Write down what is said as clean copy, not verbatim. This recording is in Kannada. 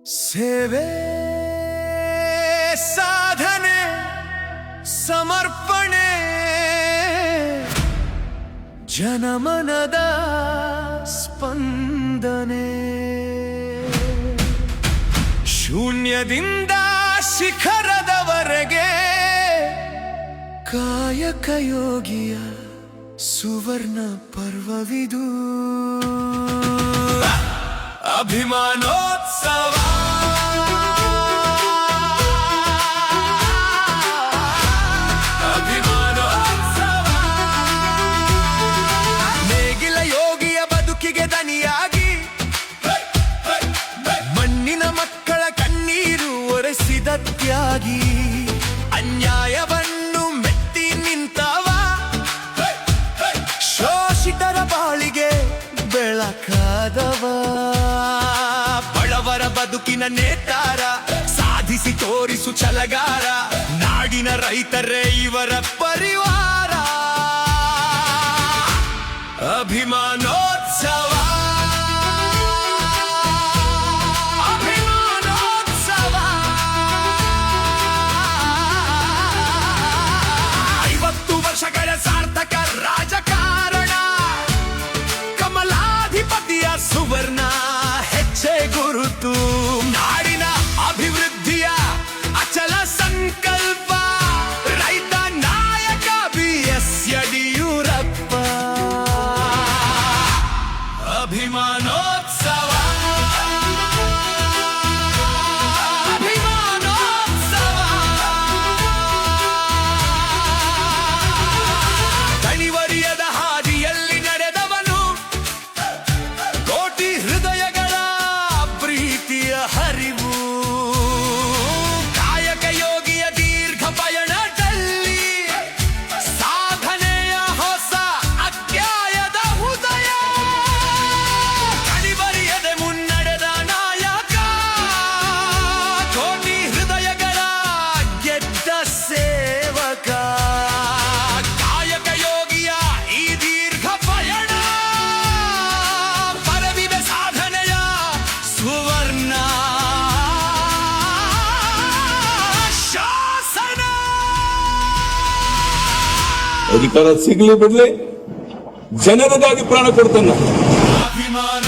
ಸೇವೆ ಸಾಧನೆ ಸಮರ್ಪಣೆ ಜನಮನದ ಸ್ಪಂದನೆ ಶೂನ್ಯದಿಂದ ಶಿಖರದವರೆಗೆ ಕಾಯಕ ಯೋಗಿಯ ಸುವರ್ಣ ಪರ್ವವಿದು ಅಭಿಮಾನೋತ್ಸವ ನೇಗಿಲ ಯೋಗಿಯ ಬದುಕಿಗೆ ದನಿಯಾಗಿ ಮಣ್ಣಿನ ಮಕ್ಕಳ ಕಣ್ಣೀರು ಒರೆಸಿದ ತ್ಯಾಗಿ ಅನ್ಯಾಯವನ್ನು ಮೆಟ್ಟಿ ನಿಂತವ ಶೋಷಿತರ ಬಾಳಿಗೆ ಬೆಳಕಾದವ ಬಡವರ ಬದುಕಿನ ನೇತಾರ ಸಾಧಿಸಿ ತೋರಿಸು ಛಲಗಾರ ನಾಡಿನ ರೈತರೇ ಇವರ ಪರಿವಾರ ಅಭಿಮಾನೋತ್ಸವ ಅಭಿಮಾನೋತ್ಸವ 50 ವರ್ಷಗಳ ಸಾರ್ಥಕ ರಾಜಕಾರಣ ಕಮಲಾಧಿಪತಿಯ ಸುವರ್ಣ ಹೆಜ್ಜೆ ಗುರುತು ನಾಡಿನ ಅಭಿವೃದ್ಧಿಯ ಅಚಲ ಸಂಕಲ್ಪ ರೈತ ನಾಯಕ BS ಯಡಿಯೂರಪ್ಪ ಅಭಿಮಾನೋತ್ಸವ ಅಭಿಮಾನೋತ್ಸವ ದಣಿವರಿಯದ ಹಾದಿಯಲ್ಲಿ ನಡೆದವನು ಕೋಟಿ ಹೃದಯಗಳ ಪ್ರೀತಿಯ ಹರಿವು ಕಾಯಕ ಯೋಗಿಯ ದೀರ್ಘ ಪಯಣದಲ್ಲಿ ಸಾಧನೆಯ ಹೊಸ ಅಧ್ಯಾಯದ ಉದಯ ಕಣಿಬರಿಯದೆ ಮುನ್ನಡೆದ ನಾಯಕ ಕೋಟಿ ಹೃದಯಗಳ ಗೆದ್ದ ಸೇವಕ ಕಾಯಕ ಯೋಗಿಯ ಈ ದೀರ್ಘ ಪಯಣ ಪರವಿದೆ ಸಾಧನೆಯ ಸುವರ್ಣ ಶಾಸನ ಅಧಿಕಾರ ಸಿಗಲಿ ಬಿಡ್ಲಿ ಜನರಿಗಾಗಿ ಪ್ರಾಣ ಕೊಡ್ತಾನೆ. ಅಭಿಮಾನ